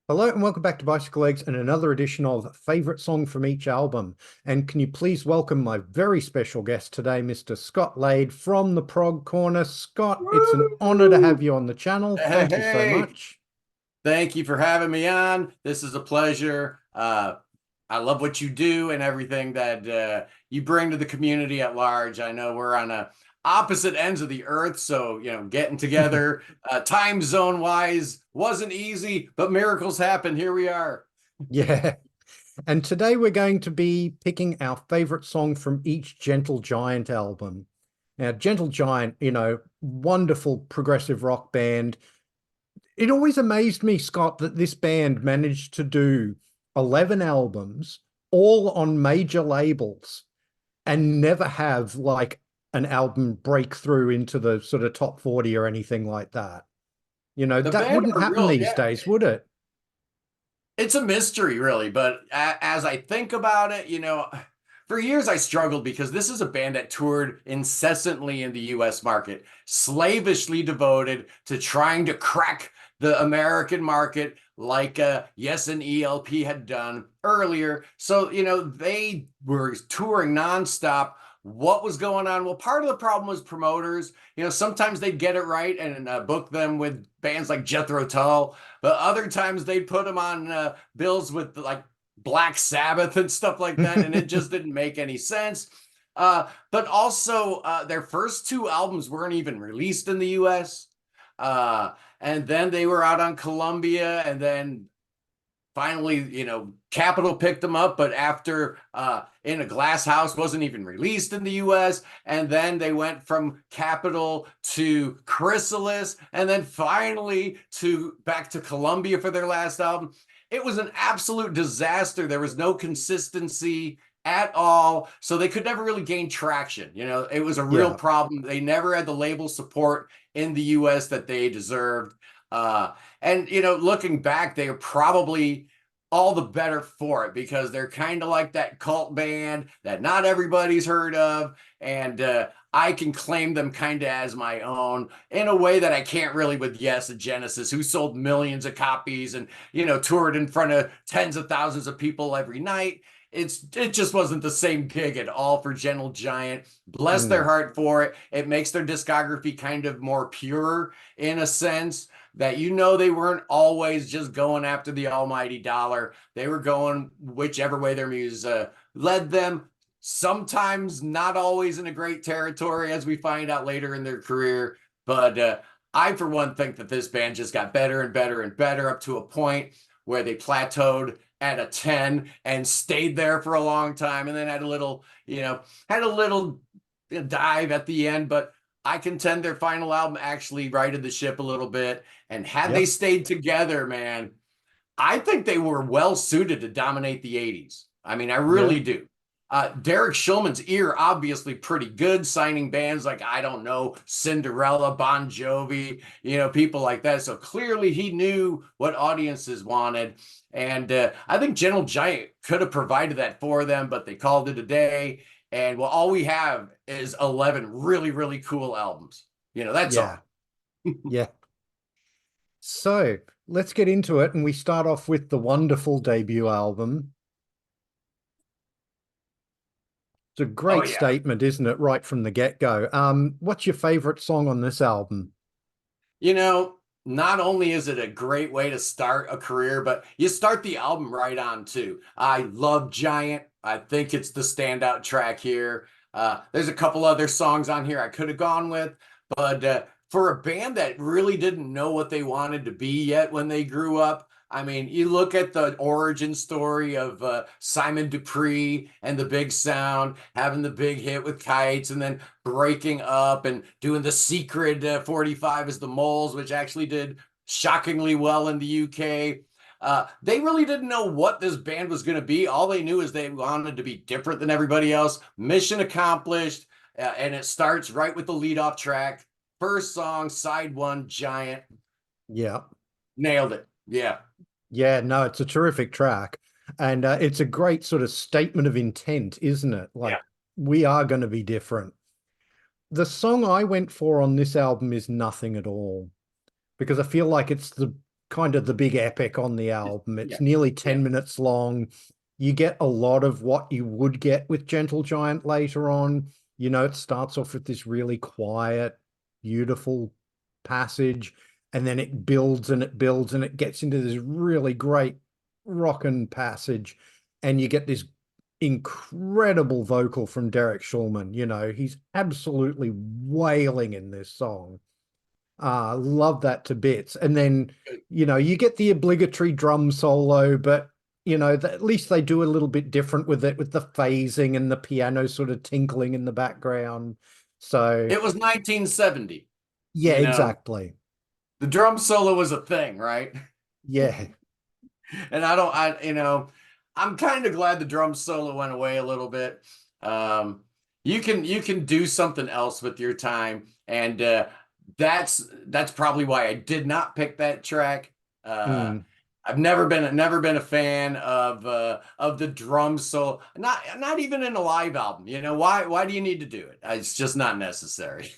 Hello and welcome back to Bicycle Legs and another edition of Favorite Song from Each Album. And can you please welcome my very special guest today, Mr. Scot Lade from the Prog Corner. Scott, it's an honor to have Woo! you on the channel. Thank you so Hey, much. thank you for having me on. This is a pleasure. I love what you do and everything that you bring to the community at large. I know we're on opposite ends of the earth, so getting together time zone wise wasn't easy, but miracles happen. Here we are. Yeah. And today we're going to be picking our favorite song from each Gentle Giant album. Now, Gentle Giant, wonderful progressive rock band. It always amazed me, Scott, that this band managed to do 11 albums, all on major labels, and never have like an album break through into the sort of top 40 or anything like that. The That band wouldn't are happen real, these yeah. days, would it? It's a mystery, really. But as I think about it, for years I struggled because this is a band that toured incessantly in the US market, slavishly devoted to trying to crack the American market like Yes and ELP had done earlier. So, they were touring nonstop. What was going on? Well, part of the problem was promoters. Sometimes they'd get it right and book them with bands like Jethro Tull, but other times they'd put them on bills with like Black Sabbath and stuff like that, and it just didn't make any sense. But also, their first two albums weren't even released in the US. And then they were out on Columbia, and then finally, Capitol picked them up, but after In a Glass House wasn't even released in the US. And then they went from Capitol to Chrysalis, and then finally to back to Columbia for their last album. It was an absolute disaster. There was no consistency at all. So they could never really gain traction. It was a real Yeah. problem. They never had the label support in the US that they deserved. And looking back, they are probably all the better for it because they're kind of like that cult band that not everybody's heard of, and I can claim them kind of as my own in a way that I can't really with Yes and Genesis, who sold millions of copies and toured in front of tens of thousands of people every night. It just wasn't the same gig at all for Gentle Giant. Bless their No. heart for it. It makes their discography kind of more pure in a sense that they weren't always just going after the almighty dollar. They were going whichever way their muse led them. Sometimes not always in a great territory, as we find out later in their career. But I, for one, think that this band just got better and better and better up to a point where they plateaued at a 10 and stayed there for a long time, and then had a little dive at the end. But I contend their final album actually righted the ship a little bit. And had they Yep. stayed together, man, I think they were well suited to dominate the 80s. I mean, I Yeah. really do. Derek Schulman's ear, obviously pretty good, signing bands like, I don't know, Cinderella, Bon Jovi, people like that. So clearly he knew what audiences wanted. And I think Gentle Giant could have provided that for them, but they called it a day. And well, all we have is 11 really, really cool albums. That's Yeah. all. Yeah. So let's get into it. And we start off with the wonderful debut album. It's a Oh, great yeah. statement, isn't it? Right from the get-go. What's your favorite song on this album? You know, Not only is it a great way to start a career, but you start the album right on too. I love Giant. I think it's the standout track here. There's a couple other songs on here I could have gone with, but for a band that really didn't know what they wanted to be yet when they grew up, I mean, you look at the origin story of Simon Dupree and the Big Sound, having the big hit with Kites, and then breaking up and doing the secret 45 as the Moles, which actually did shockingly well in the UK. They really didn't know what this band was going to be. All they knew is they wanted to be different than everybody else. Mission accomplished. And it starts right with the lead off track. First song, side one, Giant. Yeah. Nailed it. Yeah. Yeah, no, it's a terrific track. And it's a great sort of statement of intent, isn't it? Yeah. Like, we are going to be different. The song I went for on this album is Nothing at All, because I feel like it's kind of the big epic on the album. It's Yeah, nearly yeah. 10 minutes long. You get a lot of what you would get with Gentle Giant later on. It starts off with this really quiet, beautiful passage, and then it builds and it builds and it gets into this really great rockin' passage, and you get this incredible vocal from Derek Schulman. He's absolutely wailing in this song. Love that to bits. And then, you get the obligatory drum solo, but at least they do a little bit different with it, with the phasing and the piano sort of tinkling in the background. So It was 1970, yeah, you know. exactly. The drum solo was a thing, right? Yeah. And I'm kind of glad the drum solo went away a little bit. You can do something else with your time, and that's probably why I did not pick that track. Uh, Mm. I've never been a fan of the drum solo. Not even in a live album. Why do you need to do it? It's just not necessary.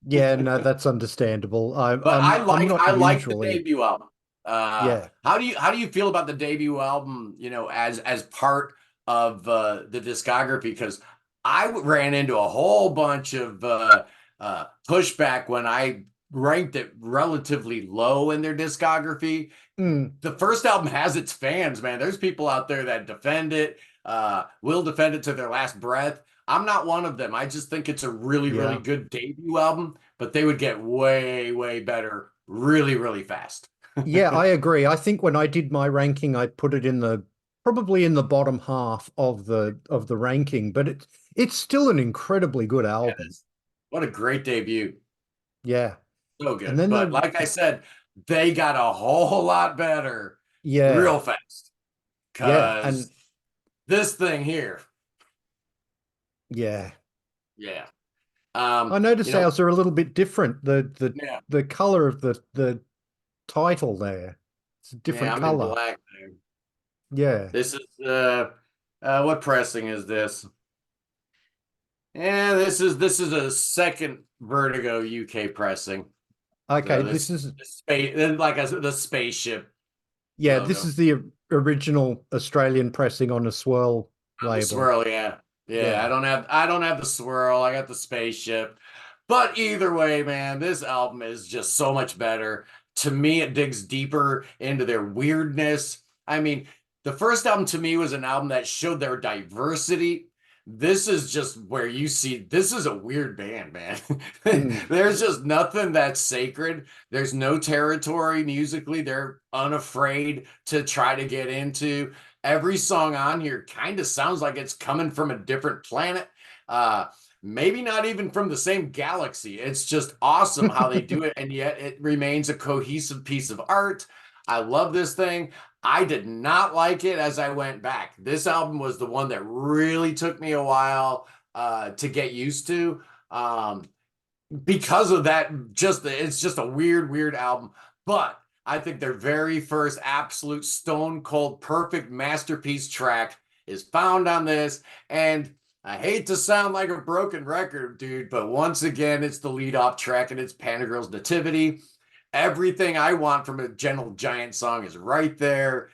Yeah, no, that's understandable. I'm But I I'm like not I like the usually. debut album. Yeah. How do you feel about the debut album, as part of the discography? Because I ran into a whole bunch of pushback when I ranked it relatively low in their discography. Mm. The first album has its fans, man. There's people out there that defend it, will defend it to their last breath. I'm not one of them. I just think it's a really, really Yeah. good debut album, but they would get way, way better really, really fast. Yeah, I agree. I think when I did my ranking, I put it in the probably in the bottom half of the ranking, but it's still an incredibly good Yeah, album. what a great debut. Yeah. So And good. then But they like I said, they got a whole lot better yeah, real fast. yeah, Because and this thing here, yeah. yeah. I You noticed know, ours are a little bit different. yeah, The color of the title there. It's a yeah, different I'm in color. black there. Yeah. This is what pressing is this? Yeah, this is a second Vertigo UK pressing. Okay, So this this is the space like the spaceship yeah, this logo. is the original Australian pressing on a Swirl The label. swirl, yeah. Yeah, I Yeah. don't have I don't have the swirl. I got the spaceship. But either way, man, this album is just so much better. To me, it digs deeper into their weirdness. I mean, the first album to me was an album that showed their diversity. This is just where you see this is a weird band, man. Mm. There's just nothing that's sacred. There's no territory musically. They're unafraid to try to get into. Every song on here kind of sounds like it's coming from a different planet. Uh, Maybe not even from the same galaxy. It's just awesome how they do it, and yet it remains a cohesive piece of art. I love this thing. I did not like it as I went back. This album was the one that really took me a while to get used to. Because of that, it's just a weird, weird album. But I think their very first absolute stone cold perfect masterpiece track is found on this. And I hate to sound like a broken record, dude, but once again, it's the lead off track and it's Pantagruel's Nativity. Everything I want from a Gentle Giant song is right there.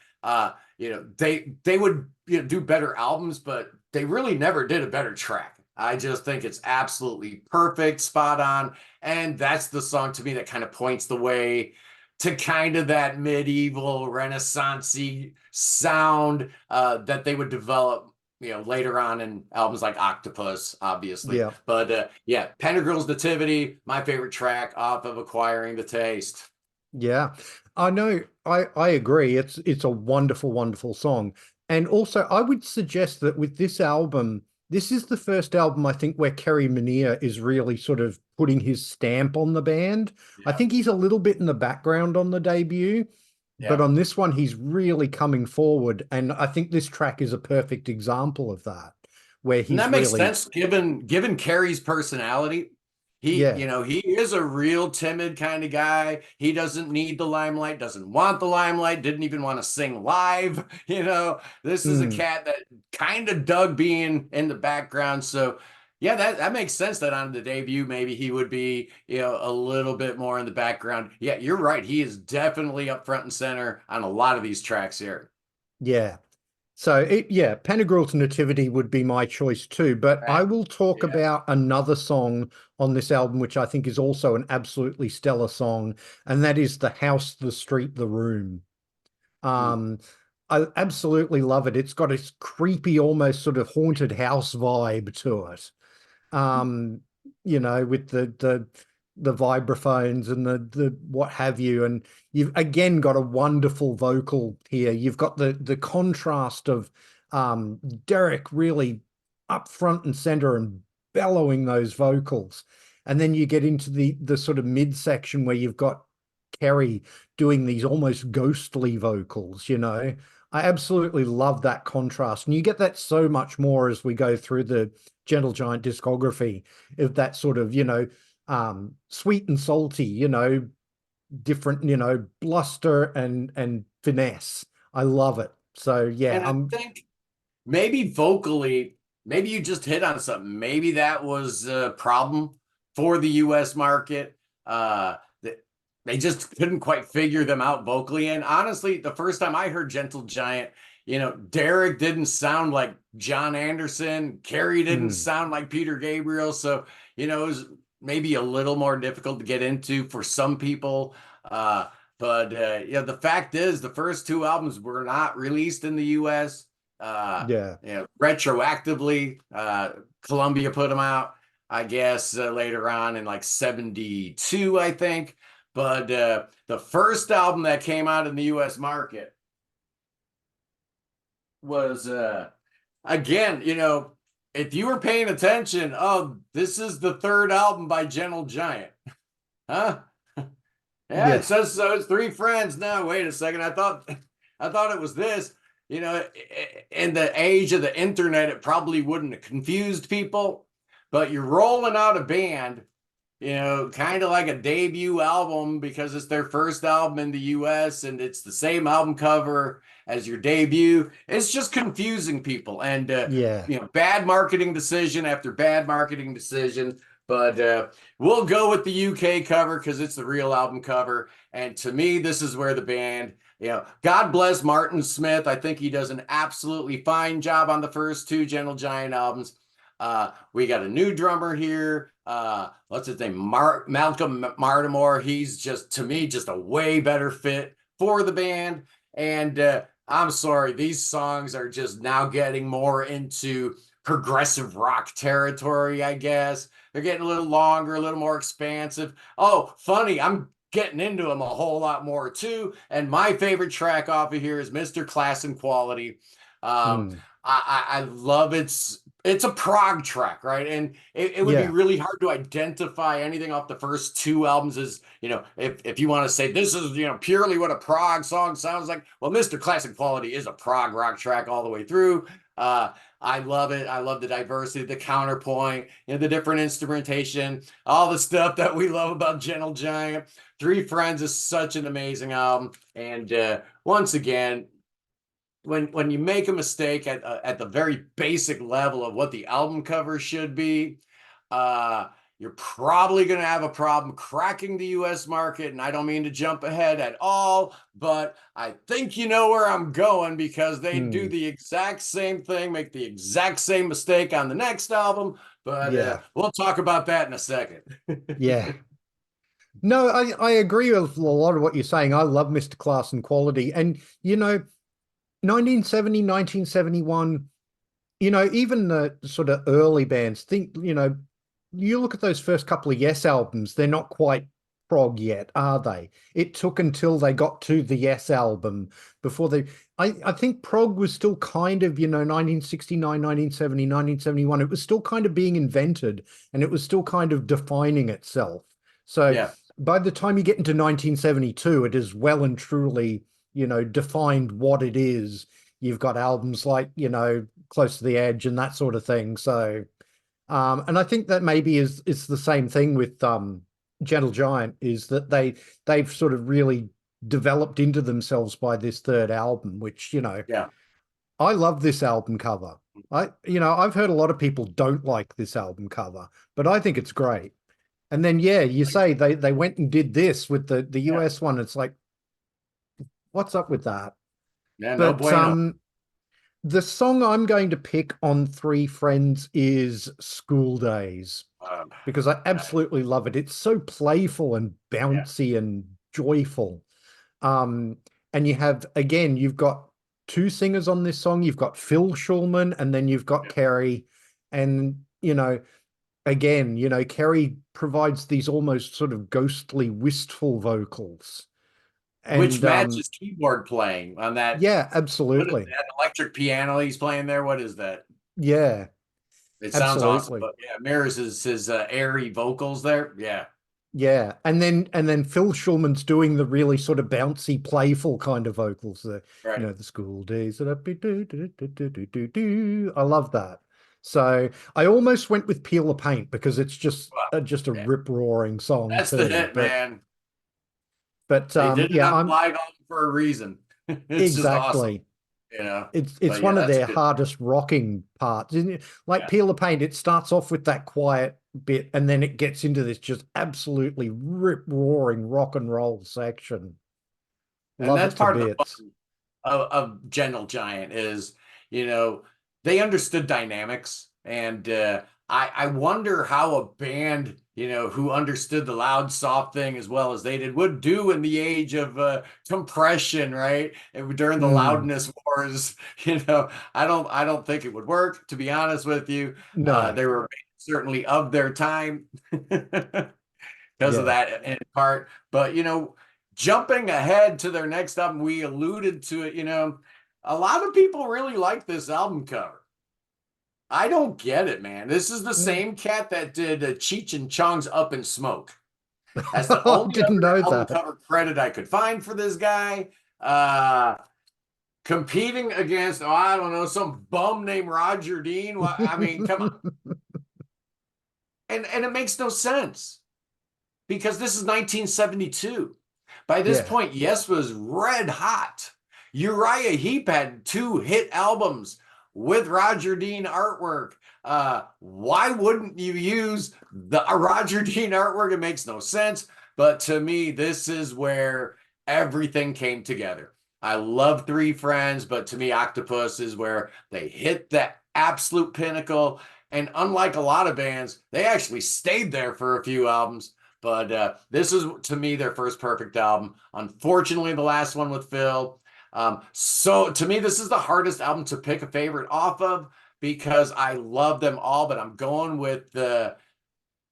They would do better albums, but they really never did a better track. I just think it's absolutely perfect, spot on. And that's the song to me that kind of points the way to kind of that medieval Renaissance-y sound that they would develop, later on in albums like Octopus, obviously. Yeah. But yeah, Pantagruel's Nativity, my favorite track off of Acquiring the Taste. Yeah, I know. I agree. It's a wonderful, wonderful song. And also, I would suggest that with this album, this is the first album I think where Kerry Mania is really sort of putting his stamp on the band. I Yeah, think he's a little bit in the background on the debut, but yeah. on this one, he's really coming forward. And I think this track is a perfect example of that, where And he's that makes really, sense given Carrie's personality. He, yeah, he is a real timid kind of guy. He doesn't need the limelight, doesn't want the limelight, didn't even want to sing live. This is a mm, cat that kind of dug being in the background. So Yeah, that makes sense that on the debut, maybe he would be, a little bit more in the background. Yeah, you're right. He is definitely up front and center on a lot of these tracks here. Yeah. So yeah, Pantagruel's Nativity would be my choice too, but I Right. will talk Yeah. about another song on this album, which I think is also an absolutely stellar song, and that is The House, the Street, the Room. Mm. Um, I absolutely love it. It's got a creepy, almost sort of haunted house vibe to it. um, with the vibraphones and the what have you. And you've again got a wonderful vocal here. You've got the contrast of Derek really up front and center and bellowing those vocals. And then you get into the sort of midsection where you've got Kerry doing these almost ghostly vocals, you know. I absolutely love that contrast. And you get that so much more as we go through the Gentle Giant discography of that sort of, sweet and salty, different, bluster and finesse. I love it. So yeah, And I think maybe vocally, maybe you just hit on something. Maybe that was a problem for the US market. They just couldn't quite figure them out vocally. And honestly, the first time I heard Gentle Giant, Derek didn't sound like John Anderson. Carrie didn't mm, sound like Peter Gabriel. So, it was maybe a little more difficult to get into for some people. The fact is, the first two albums were not released in the US. yeah, Retroactively, Columbia put them out, I guess, later on in like 72, I think. But the first album that came out in the US market was, again, if you were paying attention, oh, this is the third album by Gentle Giant. Huh? Yeah, it yeah, says so. It's three friends. No, wait a second. I thought it was this. In the age of the internet, it probably wouldn't have confused people. But you're rolling out a band, kind of like a debut album because it's their first album in the US and it's the same album cover as your debut. It's just confusing people. And yeah, bad marketing decision after bad marketing decision. But we'll go with the UK cover because it's the real album cover. And to me, this is where the band, God bless Martin Smith. I think he does an absolutely fine job on the first two Gentle Giant albums. We got a new drummer here. What's his name? Malcolm Martimore. He's just, to me, just a way better fit for the band. And I'm sorry, these songs are just now getting more into progressive rock territory, I guess. They're getting a little longer, a little more expansive. Oh, funny, I'm getting into them a whole lot more too. And my favorite track off of here is Mr. Class and Quality. Um, mm, I love it's a prog track, right? And it would be yeah, really hard to identify anything off the first two albums as, if you want to say this is, purely what a prog song sounds like. Well, Mr. Classic Quality is a prog rock track all the way through. I love it. I love the diversity, the counterpoint, the different instrumentation, all the stuff that we love about Gentle Giant. Three Friends is such an amazing album. And once again, when you make a mistake at the very basic level of what the album cover should be, uh, you're probably going to have a problem cracking the US market. And I don't mean to jump ahead at all, but I think you know where I'm going because they do mm, the exact same thing, make the exact same mistake on the next album. But yeah, we'll talk about that in a second. yeah. No, I agree with a lot of what you're saying. I love Mr. Class and Quality. And, 1970, 1971. Even the sort of early bands think, you look at those first couple of Yes albums, they're not quite prog yet, are they? It took until they got to the Yes album before I think prog was still kind of, 1969, 1970, 1971. It was still kind of being invented and it was still kind of defining itself. So Yeah. by the time you get into 1972, it is well and truly, defined what it is. You've got albums like, Close to the Edge and that sort of thing. So, and I think that maybe is it's the same thing with Gentle Giant, is that they've sort of really developed into themselves by this third album, which, Yeah. I love this album cover. I've heard a lot of people don't like this album cover, but I think it's great. And then, yeah, you say they went and did this with the Yeah, US one. It's like, what's up with that? yeah, no But bueno. the song I'm going to pick on Three Friends is School Days Um, because I uh, absolutely love it. It's so playful and yeah, bouncy and joyful. Um, and you've got two singers on this song. You've got Phil Schulman and then you've got yeah. Kerry. And, Kerry provides these almost sort of ghostly, wistful vocals. Which And matches keyboard playing on that. yeah, What is absolutely. that electric piano he's playing there? What is that? Yeah, It sounds awesome, absolutely. but yeah, mirrors his airy vocals there. Yeah, Yeah. And then Phil Schulman's doing the really sort of bouncy, playful kind of vocals. right. The school days that I love that. So I almost went with Peel the Paint because it's Well, just a yeah, rip-roaring song that's the too. hit, But man. but They did it yeah, on I'm live album for a reason. It's just awesome, exactly. you know. It's But yeah, one of that's a their good. hardest rocking parts, isn't it? Like Yeah, Peel the Paint, it starts off with that quiet bit and then it gets into this just absolutely rip-roaring rock and roll section. and Love that's it to part of the bits. fun of Gentle Giant is, you know, they understood dynamics, and I wonder how a band, who understood the loud, soft thing as well as they did would do in the age of compression, right? And during the Mm, loudness wars, I don't think it would work, to be honest with you. no. They were certainly of their time. Because of Yeah. that in part. But jumping ahead to their next album, we alluded to it. A lot of people really like this album cover. I don't get it, man. This is the Mm. same cat that did Cheech and Chong's Up in Smoke. That's the I only didn't other know album that. cover credit I could find for this guy. Uh, Competing against, oh, I don't know, some bum named Roger Dean. I mean, come on. And it makes no sense because this is 1972. By this Yeah. point, Yes was red hot. Uriah Heep had two hit albums with Roger Dean artwork. Why wouldn't you use the Roger Dean artwork? It makes no sense. But to me, this is where everything came together. I love Three Friends, but to me, Octopus is where they hit the absolute pinnacle. And unlike a lot of bands, they actually stayed there for a few albums. But this is, to me, their first perfect album. Unfortunately, the last one with Phil. So to me, this is the hardest album to pick a favorite off of because I love them all, but I'm going with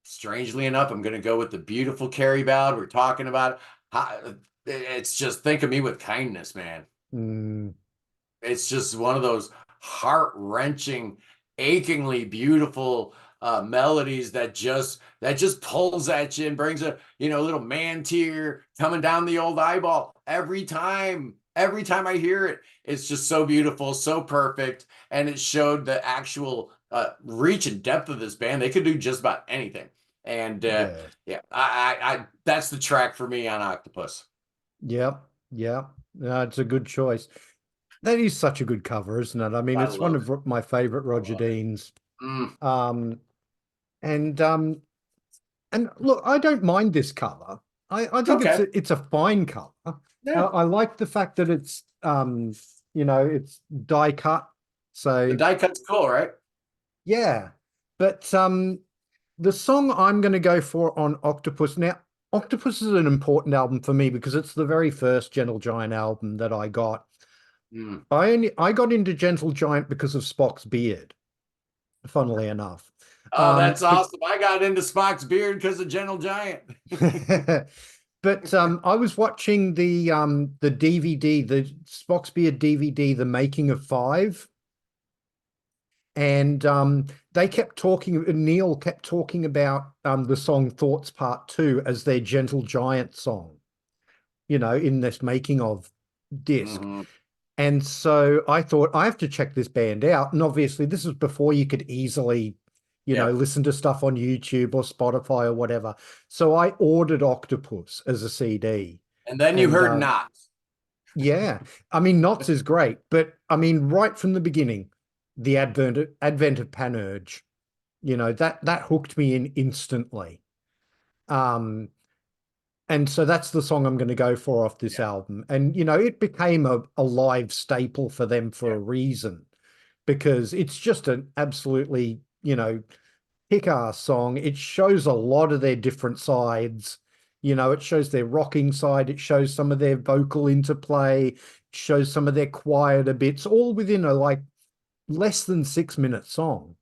strangely enough, I'm going to go with the beautiful Carrie ballad. We're talking about it's just Think of Me with Kindness, man. Mm, It's just one of those heart-wrenching, achingly beautiful melodies that just pulls at you and brings a little man tear coming down the old eyeball every time. Every time I hear it, it's just so beautiful, so perfect, and it showed the actual reach and depth of this band. They could do just about anything, and yeah. yeah, I that's the track for me on Octopus. Yep. Yeah. No, it's a good choice. That is such a good cover, isn't it? I mean, I it's one love it. of my favorite I Roger love it. Deans. Mm, Um, and look, I don't mind this cover. I think okay. it's a fine cover. Yeah. I like the fact that it's die cut. The So die cut's cool, right? yeah. But the song I'm going to go for on Octopus now, Octopus is an important album for me because it's the very first Gentle Giant album that I got. Mm. I got into Gentle Giant because of Spock's beard, funnily enough. Oh, that's But awesome. I got into Spock's beard because of Gentle Giant. but I was watching the DVD, the Spock's beard DVD, The Making of Five, and they kept talking, Neil kept talking about the song Thoughts Part Two as their Gentle Giant song, in this making of disc. Hmm. And so I thought I have to check this band out. And obviously, this was before you could easily, Yep. listen to stuff on YouTube or Spotify or whatever. So I ordered Octopus as a CD. And then you And heard Knots. Yeah. I mean, Knots is great, but I mean, right from the beginning, the advent of Panurge, that hooked me in instantly. Um, and so that's the song I'm going to go for off this Yeah, album. And it became a live staple for them for yeah. a reason, because it's just an absolutely, kick-ass song. It shows a lot of their different sides. It shows their rocking side, it shows some of their vocal interplay, it shows some of their quieter bits, all within a like less than 6 minute song.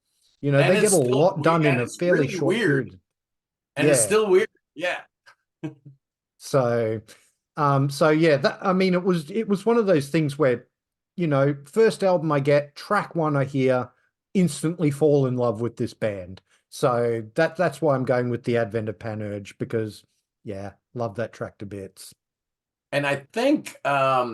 And They get it's a still lot done in and a it's fairly really short weird. period. And it's Yeah. still weird. Yeah. So so yeah, that I mean it was one of those things where, first album I get, track one I hear, instantly fall in love with this band. So that's why I'm going with the Advent of Panurge, because yeah, love that track to bits. And I think I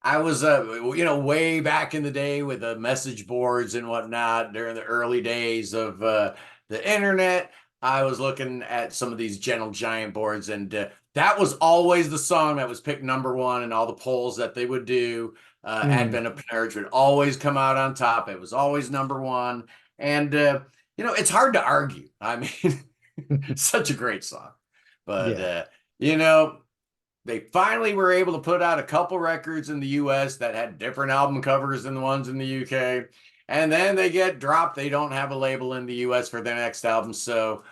was way back in the day with the message boards and whatnot during the early days of the internet. I was looking at some of these Gentle Giant boards, and that was always the song that was picked number one in all the polls that they would do. Mm, Advent of Panurge would always come out on top. It was always number one. And it's hard to argue. I mean, such a great song. But yeah. you know, they finally were able to put out a couple records in the US that had different album covers than the ones in the UK. And then they get dropped. They don't have a label in the US for their next album. So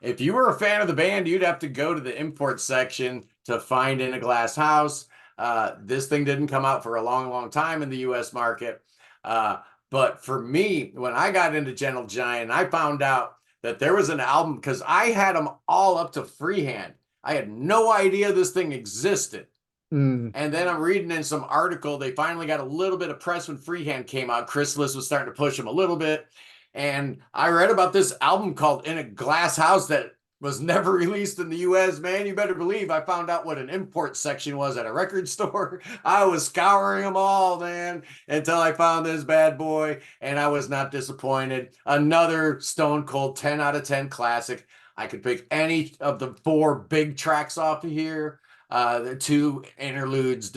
if you were a fan of the band, you'd have to go to the import section to find In a Glass House. This thing didn't come out for a long, long time in the US market. Uh, but for me, when I got into Gentle Giant, I found out that there was an album because I had them all up to freehand. I had no idea this thing existed. Mm, And then I'm reading in some article, they finally got a little bit of press when Freehand came out. Chrysalis was starting to push them a little bit. And I read about this album called In a Glass House that was never released in the US. Man, you better believe I found out what an import section was at a record store. I was scouring them all, man, until I found this bad boy, and I was not disappointed. Another Stone Cold 10 out of 10 classic. I could pick any of the four big tracks off of here. The two interludes,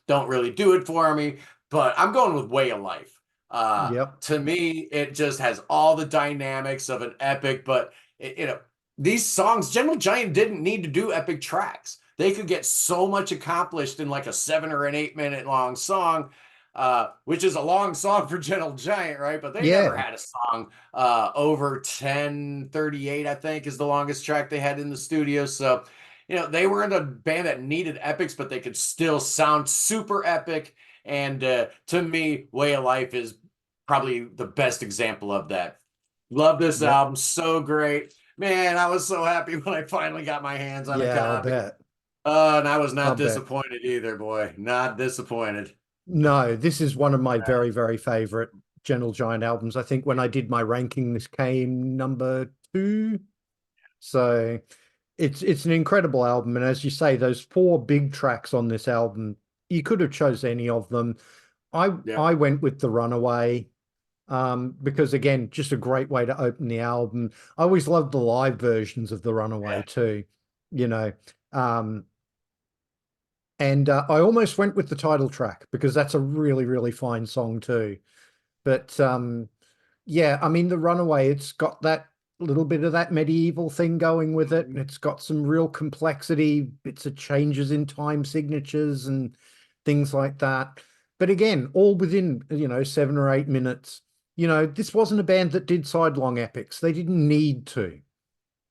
don't really do it for me, but I'm going with Way of Life. yep. To me, it just has all the dynamics of an epic, but these songs, Gentle Giant didn't need to do epic tracks. They could get so much accomplished in like a 7 or 8 minute long song, which is a long song for Gentle Giant, right? But they never Yeah. had a song over 10:38, I think, is the longest track they had in the studio. So, they weren't a band that needed epics, but they could still sound super epic. And to me, Way of Life is probably the best example of that. Love this Yep. album. So great. Man, I was so happy when I finally got my hands on a Yeah, I'll copy. bet. And I was I'll not bet. disappointed either, boy. Not disappointed. No, this is one of my very, very favorite Gentle Giant albums. I think when I did my ranking, this came number two. So it's an incredible album. And as you say, those four big tracks on this album, you could have chose any of them. I Yeah. I went with The Runaway, because again, just a great way to open the album. I always loved the live versions of The Runaway Yeah. too, you know. Um, and I almost went with the title track because that's a really, really fine song too. But yeah, I mean, The Runaway, it's got that little bit of that medieval thing going with it. Mhm. It's got some real complexity, bits of changes in time signatures and things like that. But again, all within, 7 or 8 minutes. This wasn't a band that did sidelong epics. They didn't need to.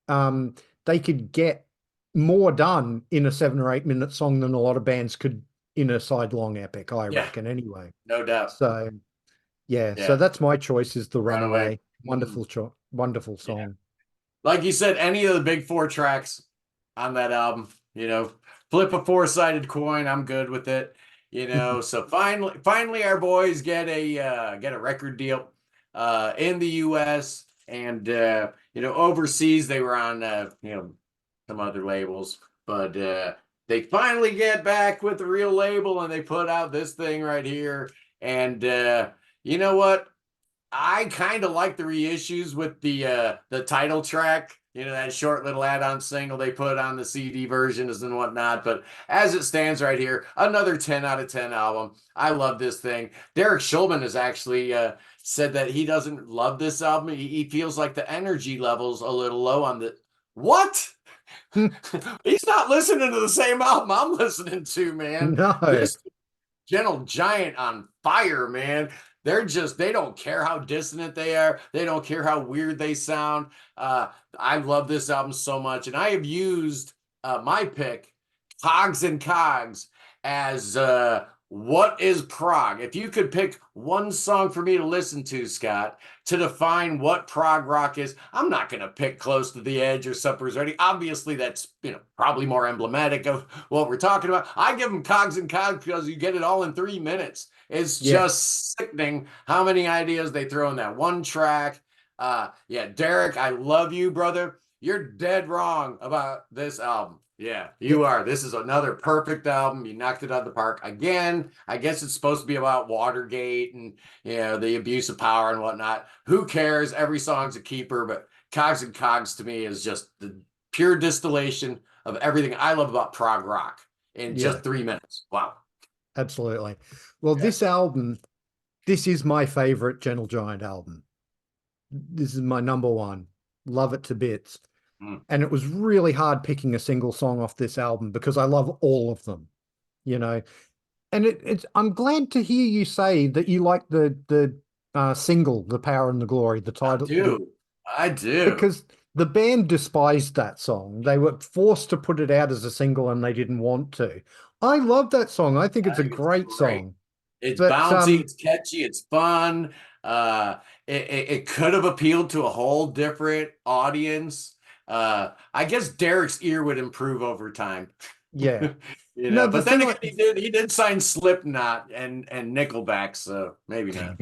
Um, they could get more done in a 7 or 8 minute song than a lot of bands could in a sidelong epic, I Yeah. reckon, anyway. No doubt. So yeah, so Yeah. that's my choice is The Runaway. Runaway. Mm. Wonderful Yeah. song. Like you said, any of the big four tracks on that album, flip a four-sided coin, I'm good with it. So finally our boys get a record deal in the US, and overseas they were on some other labels, but they finally get back with the real label and they put out this thing right here. And you know what? I kind of like the reissues with the title track, that short little add-on single they put on the CD versions and whatnot. But as it stands right here, another 10 out of 10 album. I love this thing. Derek Schulman has actually said that he doesn't love this album. He feels like the energy level's a little low on the. What? He's not listening to the same album I'm listening to, man. No. This Gentle Giant on fire, man. They don't care how dissonant they are. They don't care how weird they sound. I love this album so much. And I have used my pick, Cogs and Cogs, as what is prog? If you could pick one song for me to listen to, Scott, to define what prog rock is, I'm not going to pick Close to the Edge or Supper's Ready. Obviously, that's probably more emblematic of what we're talking about. I give them Cogs and Cogs because you get it all in 3 minutes. It's Yeah. just sickening how many ideas they throw in that one track. Yeah, Derek, I love you, brother. You're dead wrong about this album. Yeah, you are. This is another perfect album. You knocked it out of the park again. I guess it's supposed to be about Watergate and the abuse of power and whatnot. Who cares? Every song's a keeper, but Cogs and Cogs to me is just the pure distillation of everything I love about prog rock in Yeah. just 3 minutes. Wow. Absolutely. Well, Yeah. this is my favorite Gentle Giant album. This is my number one. Love it to bits. Mm. And it was really hard picking a single song off this album because I love all of them, you know. And I'm glad to hear you say that you like the single, The Power and the Glory, the I title, do. I do. because the band despised that song. They were forced to put it out as a single and they didn't want to. I love that song. I think I it's a think it's great great. song. It's But bouncy, it's catchy, it's fun. It could have appealed to a whole different audience. I guess Derek's ear would improve over time. yeah. No, the But then thing again, I he did sign Slipknot and Nickelback, so maybe not.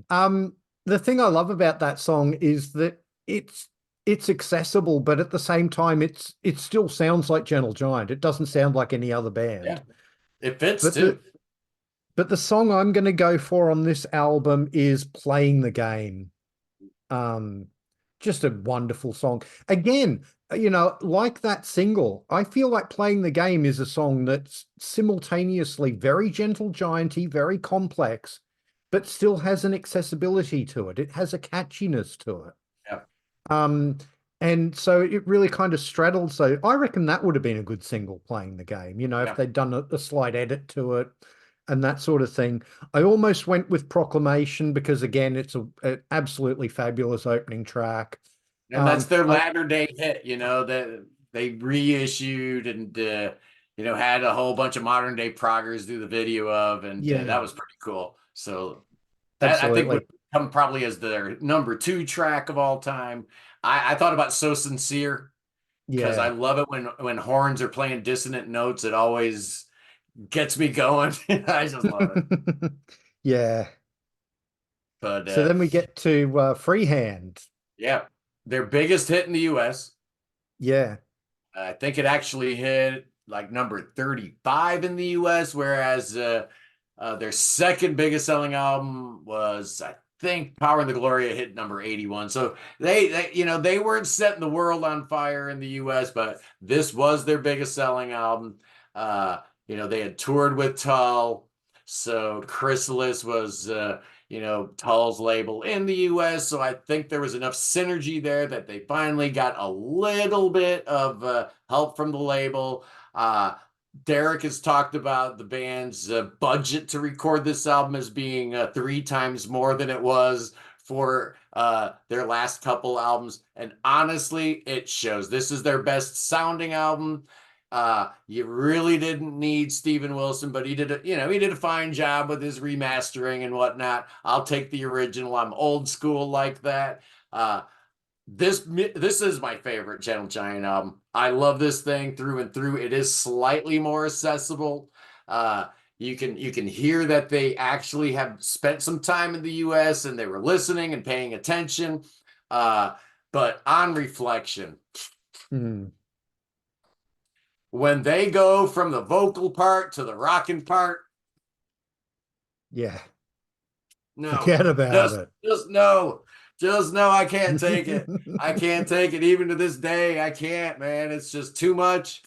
um the thing I love about that song is that it's accessible, but at the same time it still sounds like Gentle Giant. It doesn't sound like any other Yeah, band. it fits But too. the song I'm going to go for on this album is Playing the Game. Um, just a wonderful song. Again, like that single, I feel like Playing the Game is a song that's simultaneously very Gentle Gianty, very complex, but still has an accessibility to it. It has a catchiness to it. Yeah, Um, and so it really kind of straddled. So I reckon that would have been a good single, Playing the Game, if yeah. they'd done a slight edit to it and that sort of thing. I almost went with Proclamation because again, it's an absolutely fabulous opening track. And that's their I latter day hit, that they reissued and had a whole bunch of modern day proggers do the video of, and that Yeah, was pretty cool. So that I think would absolutely. come probably as their number 2 track of all time. I thought about So Sincere because I Yeah. love it when horns are playing dissonant notes. It always gets me going. I just love it. Yeah. But So then we get to Freehand. yeah, their biggest hit in the U.S. Yeah. I think it actually hit like number 35 in the US, whereas their second biggest selling album was, I think, Power and the Glory hit number 81. So they weren't setting the world on fire in the US, but this was their biggest selling album. They had toured with Tull, so Chrysalis was Tull's label in the US. So I think there was enough synergy there that they finally got a little bit of help from the label. Derek has talked about the band's budget to record this album as being 3 times more than it was for their last couple albums. And honestly, it shows. This is their best sounding album. You really didn't need Steven Wilson, but he did a fine job with his remastering and whatnot. I'll take the original. I'm old school like that. This is my favorite Gentle Giant album. I love this thing through and through. It is slightly more accessible. You can hear that they actually have spent some time in the US and they were listening and paying attention. But on reflection, Hmm. when they go from the vocal part to the rocking part, Yeah. no, Forget about just it. just no. Just know I can't take it. I can't take it. Even to this day, I can't, man. It's just too much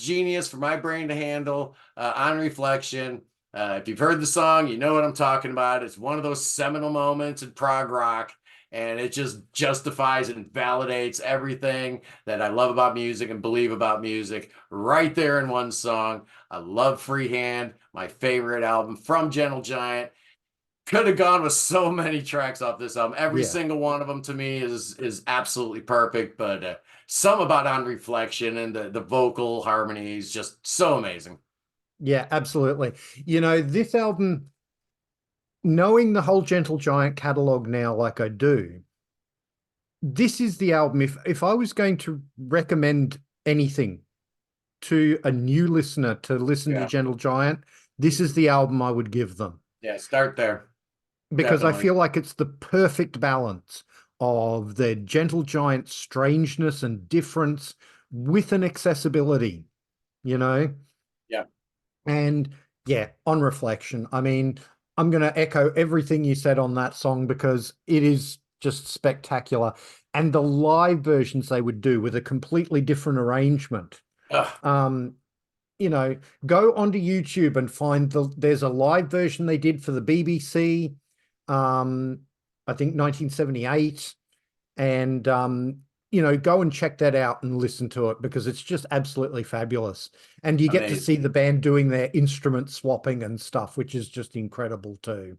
genius for my brain to handle. On reflection, if you've heard the song, you know what I'm talking about. It's one of those seminal moments in prog rock, and it just justifies and validates everything that I love about music and believe about music right there in one song. I love Freehand, my favorite album from Gentle Giant. Could have gone with so many tracks off this album. Every Yeah. single one of them to me is absolutely perfect. But some about On Reflection and the vocal harmonies just so amazing. Yeah, absolutely. This album, knowing the whole Gentle Giant catalog now, like I do, this is the album. If I was going to recommend anything to a new listener to listen to Yeah, Gentle Giant, this is the album I would give them yeah. Start there, because I definitely. feel like it's the perfect balance of the Gentle Giant strangeness and difference with an accessibility, you know? Yeah, And yeah, on reflection, I mean, I'm going to echo everything you said on that song because it is just spectacular. And the live versions they would do with a completely different arrangement. Ugh, Um, go onto YouTube and find there's a live version they did for the BBC, um, I think 1978, and go and check that out and listen to it because it's just absolutely fabulous. And you get to see amazing. the band doing their instrument swapping and stuff, which is just incredible too.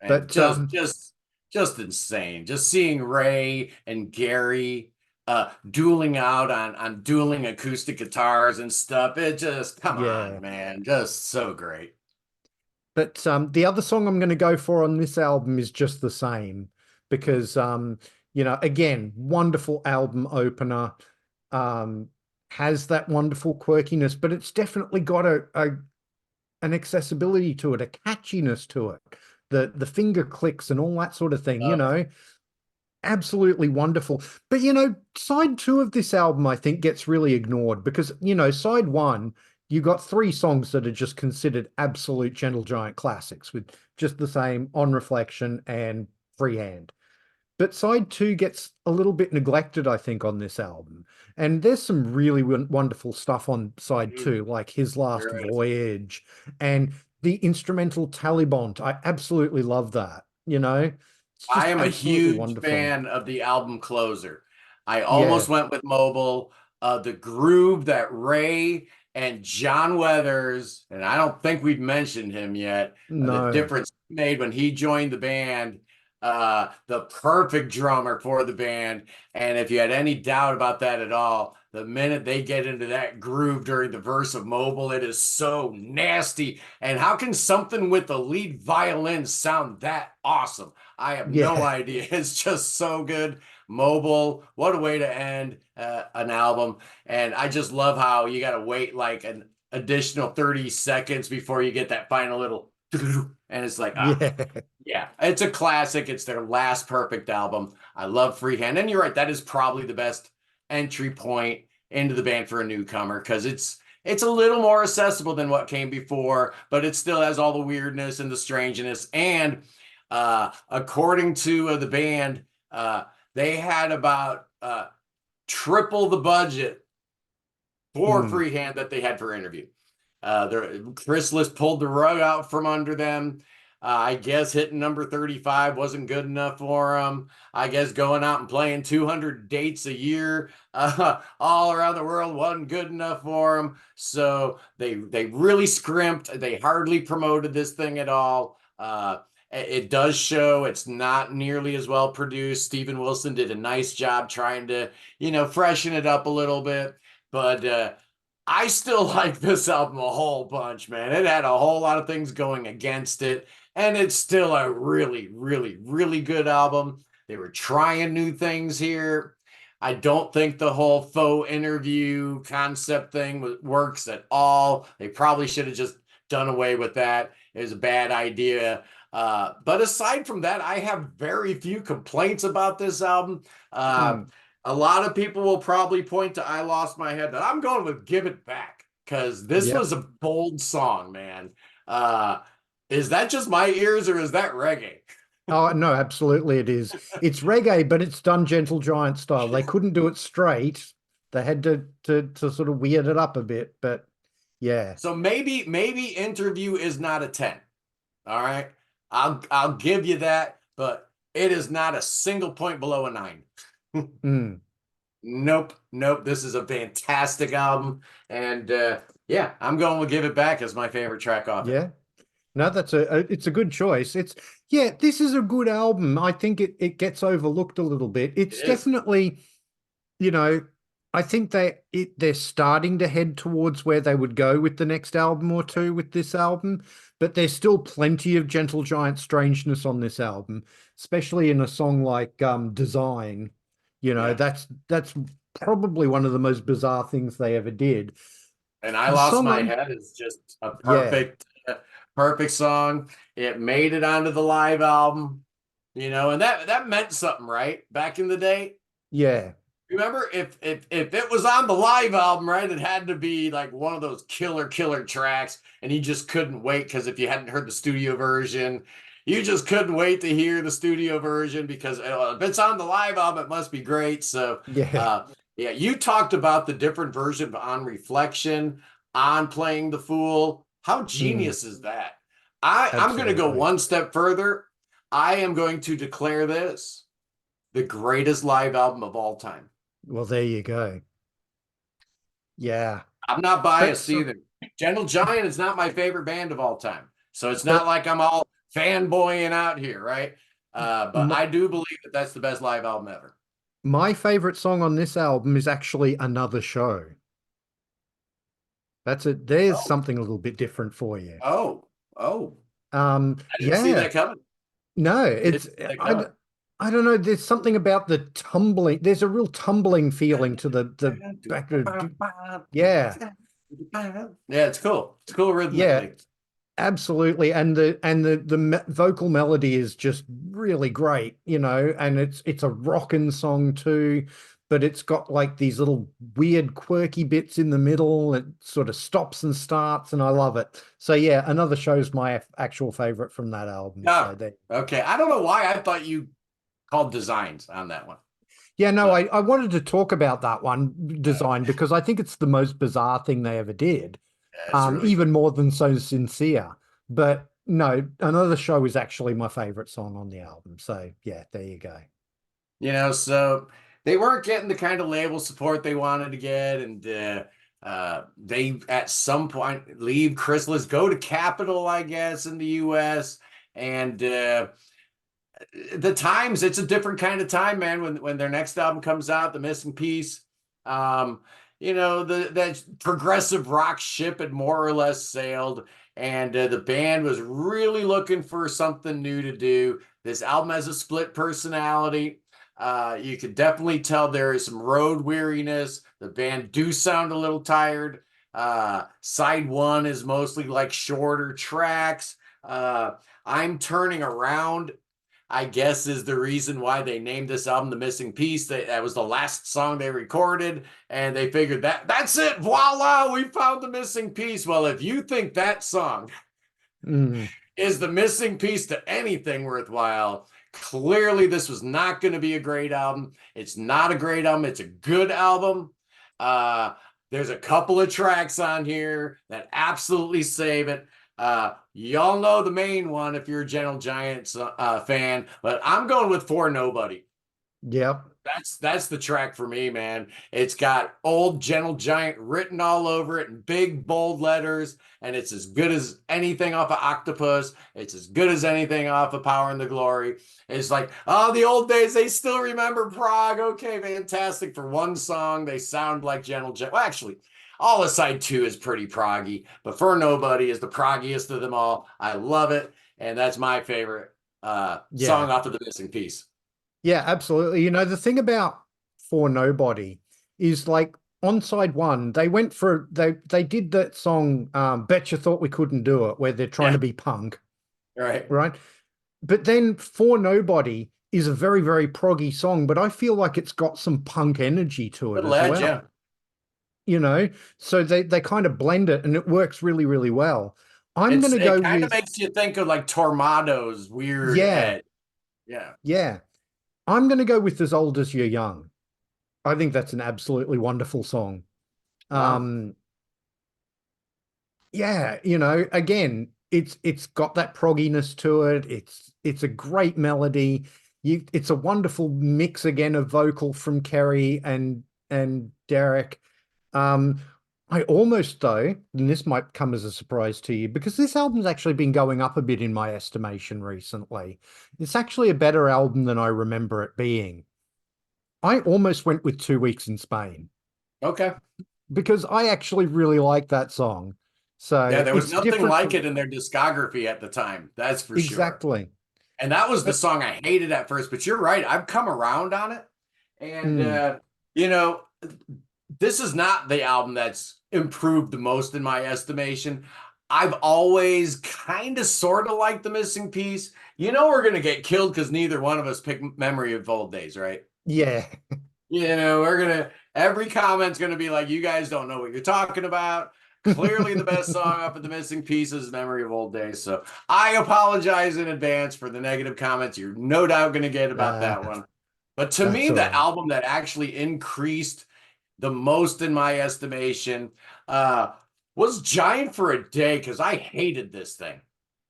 And But just insane. Just seeing Ray and Gary dueling out on dueling acoustic guitars and stuff. It just come on, yeah. man. Just so great. But the other song I'm going to go for on this album is just the same because again, wonderful album opener, um, has that wonderful quirkiness, but it's definitely got an accessibility to it, a catchiness to it, the finger clicks and all that sort of thing, Oh yeah. absolutely wonderful. But side two of this album, I think, gets really ignored because, side one, you got three songs that are just considered absolute Gentle Giant classics with just the same On Reflection and Freehand. But side two gets a little bit neglected, I think, on this album. And there's some really wonderful stuff on side Mm, two, like His Last there is. Voyage and the instrumental Taliban. I absolutely love that, It's I just am a absolutely huge wonderful. fan of the album closer. I Yeah, almost went with Mobile. The groove that Ray and John Weathers, and I don't think we've mentioned him yet, the no. difference he made when he joined the band, the perfect drummer for the band. And if you had any doubt about that at all, the minute they get into that groove during the verse of Mobile, it is so nasty. And how can something with the lead violin sound that awesome? I have no Yeah, idea. It's just so good. Mobile, what a way to end an album. And I just love how you got to wait like an additional 30 seconds before you get that final little, and it's like, yeah. yeah, it's a classic. It's their last perfect album. I love Freehand. And you're right, that is probably the best entry point into the band for a newcomer because it's a little more accessible than what came before, but it still has all the weirdness and the strangeness. And according to the band, they had about triple the budget for Mm, Freehand that they had for Interview. Chrysalis pulled the rug out from under them. I guess hitting number 35 wasn't good enough for them. I guess going out and playing 200 dates a year all around the world wasn't good enough for them. So they really scrimped. They hardly promoted this thing at all. It does show it's not nearly as well produced. Steven Wilson did a nice job trying to, freshen it up a little bit. But I still like this album a whole bunch, man. It had a whole lot of things going against it, and it's still a really, really, really good album. They were trying new things here. I don't think the whole faux interview concept thing works at all. They probably should have just done away with that. It was a bad idea. But aside from that, I have very few complaints about this album. Uh, mm, a lot of people will probably point to I Lost My Head, but I'm going with Give It Back because this yep. was a bold song, man. Uh, is that just my ears or is that reggae? Oh no, absolutely it is. It's reggae, but it's done Gentle Giant style. They couldn't do it straight. They had to sort of weird it up a bit, but yeah. So maybe interview is not a 10. All right. I'll give you that, but it is not a single point below a 9. Mm, Nope, nope. This is a fantastic album. And yeah, I'm going to give it back as my favorite track off it. yeah. No, it's a good choice. Yeah, this is a good album. I think it gets overlooked a little bit. It It's is. definitely, you know, I think they're starting to head towards where they would go with the next album or two with this album, but there's still plenty of Gentle Giant strangeness on this album, especially in a song like Design. Yeah. That's probably one of the most bizarre things they ever did. And I The Lost song My I'm Head is just a Yeah, perfect song. It made it onto the live album, and that meant something, right? Back in the day. yeah, Remember, if it was on the live album, right, it had to be like one of those killer tracks, and you just couldn't wait because if you hadn't heard the studio version, you just couldn't wait to hear the studio version because if it's on the live album, it must be great. So, yeah. uh, yeah, you talked about the different version on Reflection, on Playing the Fool. How Mm, genius is that? I'm going to go absolutely. one step further. I am going to declare this the greatest live album of all time. Well, there you go. Yeah. I'm not But biased so, either. Gentle Giant is not my favorite band of all time. So it's not but like I'm all fanboying out here, right? But my, I do believe that that's the best live album ever. my favorite song on this album is actually Another Show. That's it. There's Oh, something a little bit different for you. oh, oh. I didn't see Yeah. that coming. No, Didn't see that coming. I don't know. There's something about the tumbling. There's a real tumbling feeling to the back. Yeah. Yeah, it's cool. It's cool Yeah. rhythmically. Absolutely, and the vocal melody is just really great, and it's a rockin' song too, but it's got like these little weird quirky bits in the middle. It sort of stops and starts, and I love it. So yeah, Another Show's my actual favorite from that album. Yeah. So there. Okay. I don't know why I thought you called designs on that one, Yeah, no, but I wanted to talk about that one design okay. because I think it's the most bizarre thing they ever did. Yeah, it's really Even good. more than So Sincere. But no, Another Show is actually my favorite song on the album. So yeah, there you go. So they weren't getting the kind of label support they wanted to get, and they at some point leave Chrysalis, go to Capitol, I guess, in the U.S. And the times, it's a different kind of time, man. When their next album comes out, The Missing Piece, um, the that progressive rock ship had more or less sailed, and the band was really looking for something new to do. This album has a split personality. You could definitely tell there is some road weariness. The band do sound a little tired. Side one is mostly like shorter tracks. I'm Turning Around, I guess, is the reason why they named this album The Missing Piece. That was the last song they recorded, and they figured that's it. Voila, we found the missing piece. Well, if you think that song Mm, is the missing piece to anything worthwhile, clearly this was not going to be a great album. It's not a great album. It's a good album. Uh, there's a couple of tracks on here that absolutely save it. Y'all know the main one if you're a Gentle Giants fan, but I'm going with For Nobody. yep. That's the track for me, man. It's got Old Gentle Giant written all over it in big bold letters, and it's as good as anything off of Octopus. It's as good as anything off of Power and the Glory. It's like, oh, the old days, they still remember Prog. Okay, fantastic. For one song, they sound like Gentle Giant. Well, actually, all of side two is pretty proggy, but For Nobody is the proggiest of them all. I love it, and that's my favorite Yeah. song off of The Missing Piece. Yeah, absolutely. The thing about For Nobody is like on side one, they did that song, Bet You Thought We Couldn't Do It, where they're trying Yeah, to be punk, right. right? But then For Nobody is a very, very proggy song, but I feel like it's got some punk energy to it Little as edge, yeah. well. you know so they kind of blend it and it works really, really well. I'm going to It go kind of with makes you think of like Tormado's weird yeah, edge. Yeah. Yeah. I'm going to go with As Old as You're Young. I think that's an absolutely wonderful song. Wow. Um, yeah, again, it's got that progginess to it. It's a great melody. It's a wonderful mix again of vocal from Kerry and Derek. Um, I almost though, and this might come as a surprise to you, because this album's actually been going up a bit in my estimation recently. It's actually a better album than I remember it being. I almost went with 2 Weeks in Spain Okay. because I actually really like that song. Yeah, So there was it's nothing different like from it in their discography at the time. That's for sure. exactly. And that was the But song I hated at first, but you're right. I've come around on it. And mm, you know, this is not the album that's improved the most in my estimation. I've always kind of sort of liked The Missing Piece. We're gonna get killed because neither one of us picked Memory of Old Days, right? yeah, Every comment's gonna be like, you guys don't know what you're talking about. Clearly, the best song off of The Missing Piece is Memory of Old Days. So I apologize in advance for the negative comments you're no doubt gonna get about uh, that one. But to me, that's all the right. album that actually increased the most in my estimation uh, was Giant for a Day because I hated this thing.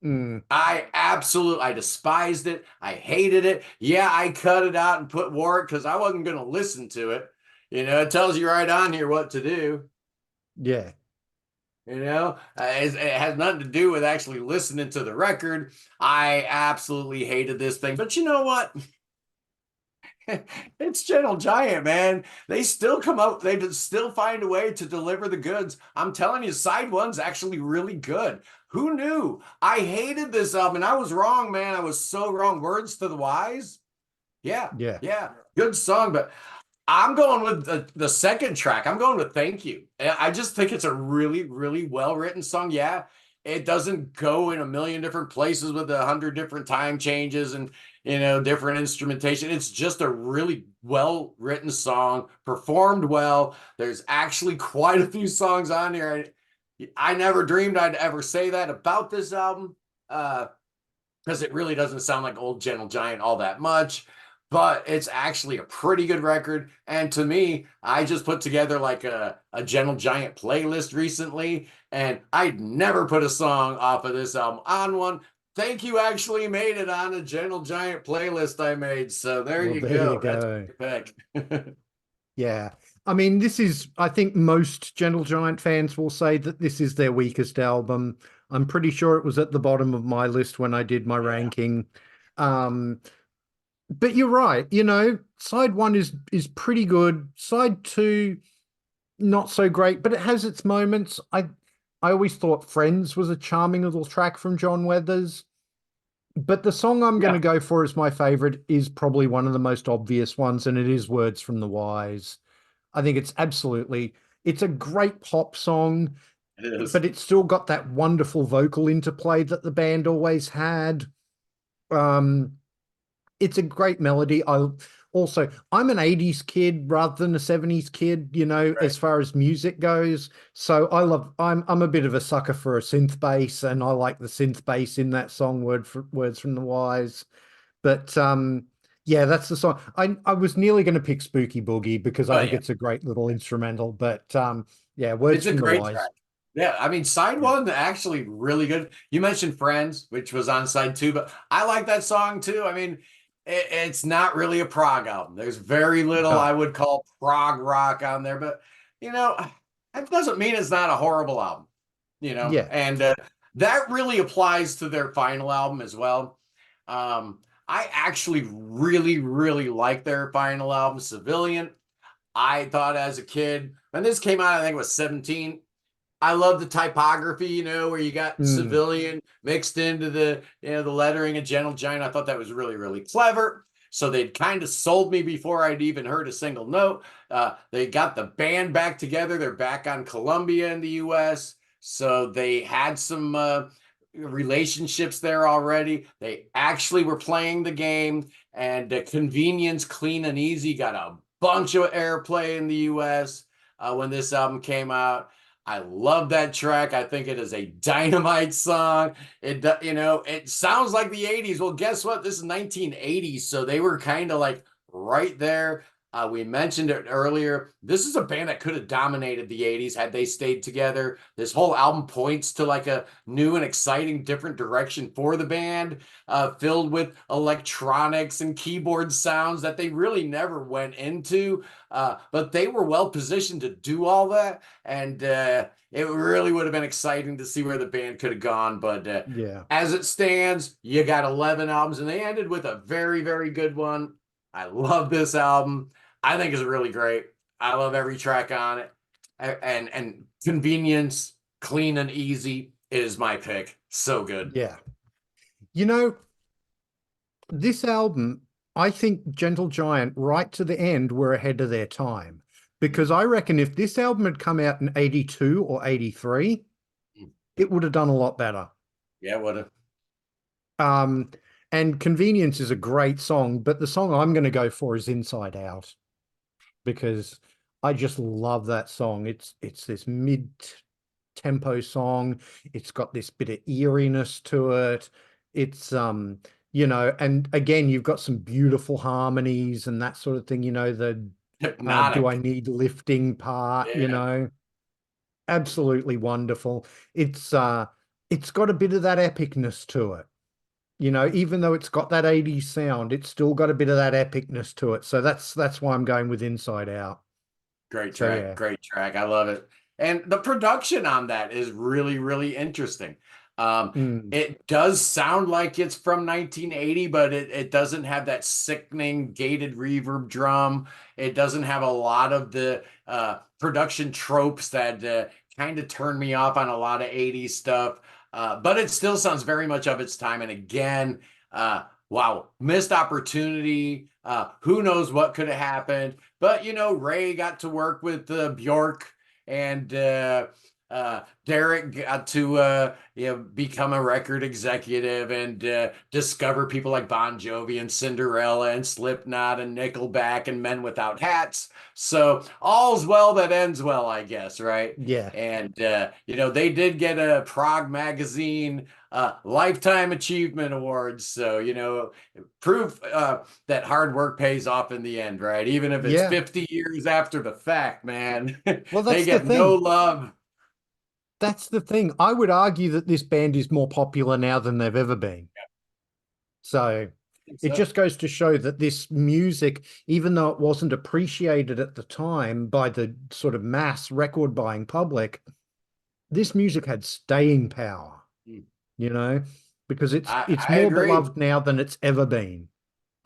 Mm, I despised it. I hated it. Yeah, I cut it out and put Warwick because I wasn't going to listen to it. It tells you right on here what to do. yeah, It has nothing to do with actually listening to the record. I absolutely hated this thing. But you know what? It's Gentle Giant, man. They still come out, they still find a way to deliver the goods. I'm telling you, side one's actually really good. Who knew? I hated this album, and I was wrong, man. I was so wrong. Words to the Wise. Yeah, yeah. yeah. Good song, but I'm going with the second track. I'm going with Thank You. I just think it's a really, really well written song. Yeah, it doesn't go in a million different places with 100 different time changes and different instrumentation. It's just a really well written song, performed well. There's actually quite a few songs on here. I never dreamed I'd ever say that about this album. Because it really doesn't sound like Old Gentle Giant all that much, but it's actually a pretty good record. And to me, I just put together like a Gentle Giant playlist recently, and I'd never put a song off of this album on one. Thank you actually made it on a Gentle Giant playlist I made. So there Well, you there you go. That's go. my pick. Yeah. I mean, I think most Gentle Giant fans will say that this is their weakest album. I'm pretty sure it was at the bottom of my list when I did my Yeah. ranking. Um, but you're right, side one is pretty good. Side two, not so great, but it has its moments. I always thought Friends was a charming little track from John Weathers. But the song I'm going to Yeah. go for as my favorite is probably one of the most obvious ones, and it is Words from the Wise. I think it's a great pop song, It is. but it's still got that wonderful vocal interplay that the band always had. Um, it's a great melody. I'm an 80s kid rather than a 70s kid, Right. as far as music goes. So I'm a bit of a sucker for a synth bass, and I like the synth bass in that song, Words from the Wise. But yeah, that's the song. I was nearly going to pick Spooky Boogie because I Oh, think yeah. it's a great little instrumental, but yeah, Words It's a from the great track. Wise. Yeah, I mean, side Yeah. one actually really good. You mentioned Friends, which was on side two, but I like that song too. I mean, it's not really a prog album. There's very little I No. would call prog rock on there, but you know, that doesn't mean it's not a horrible album. Yeah. And that really applies to their final album as well. I actually really, really like their final album, Civilian. I thought as a kid, when this came out, I think it was 17. I love the typography, where you got Mm. civilian mixed into the lettering of Gentle Giant. I thought that was really, really clever. So they'd kind of sold me before I'd even heard a single note. They got the band back together. They're back on Columbia in the US. So they had some relationships there already. They actually were playing the game, and Convenience, Clean and Easy got a bunch of airplay in the US when this album came out. I love that track. I think it is a dynamite song. It sounds like the 80s. Well, guess what? This is 1980s, so they were kind of like right there. We mentioned it earlier. This is a band that could have dominated the 80s had they stayed together. This whole album points to like a new and exciting different direction for the band, filled with electronics and keyboard sounds that they really never went into. But they were well positioned to do all that. And it really would have been exciting to see where the band could have gone. But Yeah. as it stands, you got 11 albums, and they ended with a very, very good one. I love this album. I think it's really great. I love every track on it. And convenience, clean and easy is my pick. So good. Yeah. You know, this album, I think Gentle Giant, right to the end, were ahead of their time. Because I reckon if this album had come out in 82 or 83, it would have done a lot better. Yeah, what a Um, and Convenience is a great song, but the song I'm going to go for is Inside Out because I just love that song. It's this mid-tempo song. It's got this bit of eeriness to it. It's and again, you've got some beautiful harmonies and that sort of thing, the do I hypnotic. need lifting part, Yeah. absolutely wonderful. It's got a bit of that epicness to it. Even though it's got that 80s sound, it's still got a bit of that epicness to it. So that's why I'm going with Inside Out. Great So track, yeah. great track. I love it. And the production on that is really, really interesting. Mm, It does sound like it's from 1980, but it doesn't have that sickening gated reverb drum. It doesn't have a lot of the production tropes that kind of turn me off on a lot of 80s stuff. But it still sounds very much of its time. And again, wow, missed opportunity. Who knows what could have happened? But Ray got to work with Bjork, and Derek got to become a record executive and discover people like Bon Jovi and Cinderella and Slipknot and Nickelback and Men Without Hats. So all's well that ends well, I guess, right? yeah. And they did get a Prog magazine lifetime achievement awards. So proof that hard work pays off in the end, right? Even if it's Yeah. 50 years after the fact, man, Well, they that's the get no thing. love. That's the thing. I would argue that this band is more popular now than they've ever been. So it So just goes to show that this music, even though it wasn't appreciated at the time by the sort of mass record buying public, this music had staying power, you know, because it's I more agree. beloved now than it's ever been.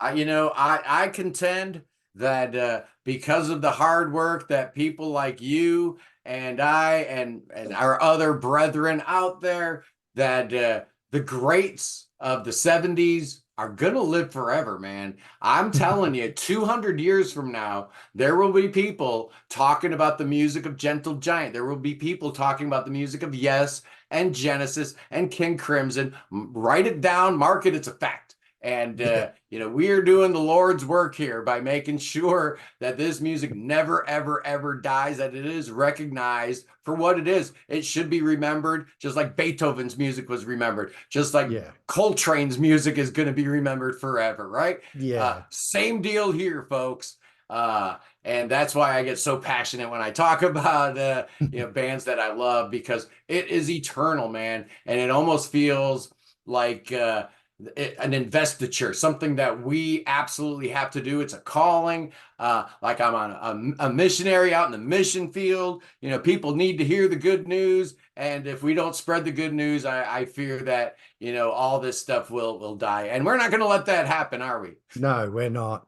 I contend that because of the hard work that people like you and I and our other brethren out there, that the greats of the 70s are gonna live forever, man. I'm telling you, 200 years from now, there will be people talking about the music of Gentle Giant. There will be people talking about the music of Yes and Genesis and King Crimson. Write it down, mark it, it's a fact. And Yeah. we are doing the Lord's work here by making sure that this music never, ever, ever dies, that it is recognized for what it is. It should be remembered, just like Beethoven's music was remembered, just like Yeah. Coltrane's music is going to be remembered forever, right? Yeah. Same deal here, folks. And that's why I get so passionate when I talk about bands that I love, because it is eternal, man, and it almost feels like an investiture, something that we absolutely have to do. It's a calling. Like I'm on a missionary out in the mission field. People need to hear the good news, and if we don't spread the good news, I fear that all this stuff will die, and we're not going to let that happen, are we? No, we're not.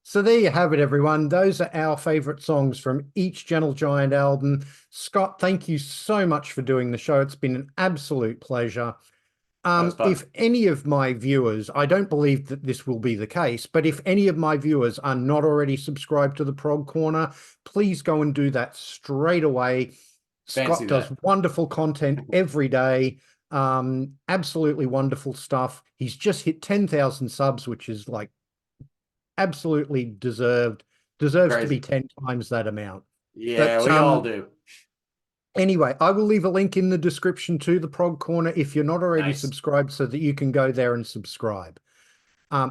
So there you have it, everyone. Those are our favorite songs from each Gentle Giant album. Scott, thank you so much for doing the show. It's been an absolute pleasure. That was fun. If any of my viewers, I don't believe that this will be the case, but if any of my viewers are not already subscribed to the Prog Corner, please go and do that straight away. Fancy Scott does that. wonderful content every day. Absolutely wonderful stuff. He's just hit 10,000 subs, which is like absolutely deserves to be Crazy. 10 times that amount. Yeah, But we all do. Anyway, I will leave a link in the description to the Prog Corner if you're not already Nice. subscribed so that you can go there and subscribe.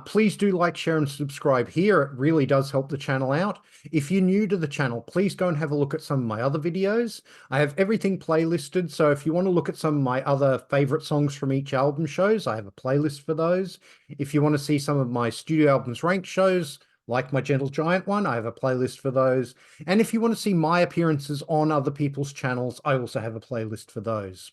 Please do like, share, and subscribe here. It really does help the channel out. If you're new to the channel, please go and have a look at some of my other videos. I have everything playlisted, so if you want to look at some of my other favorite songs from each album shows, I have a playlist for those. If you want to see some of my studio albums ranked shows, like my Gentle Giant one, I have a playlist for those. And if you want to see my appearances on other people's channels, I also have a playlist for those.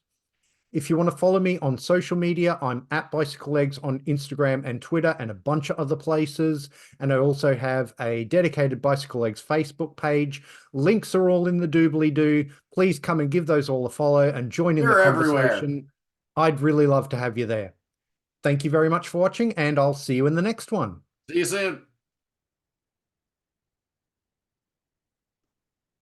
If you want to follow me on social media, I'm at bicyclelegs on Instagram and Twitter and a bunch of other places. And I also have a dedicated Bicyclelegs Facebook page. Links are all in the doobly-doo. Please come and give those all a follow and join in the You're everywhere. conversation. I'd really love to have you there. Thank you very much for watching, and I'll see you in the next one. See you soon.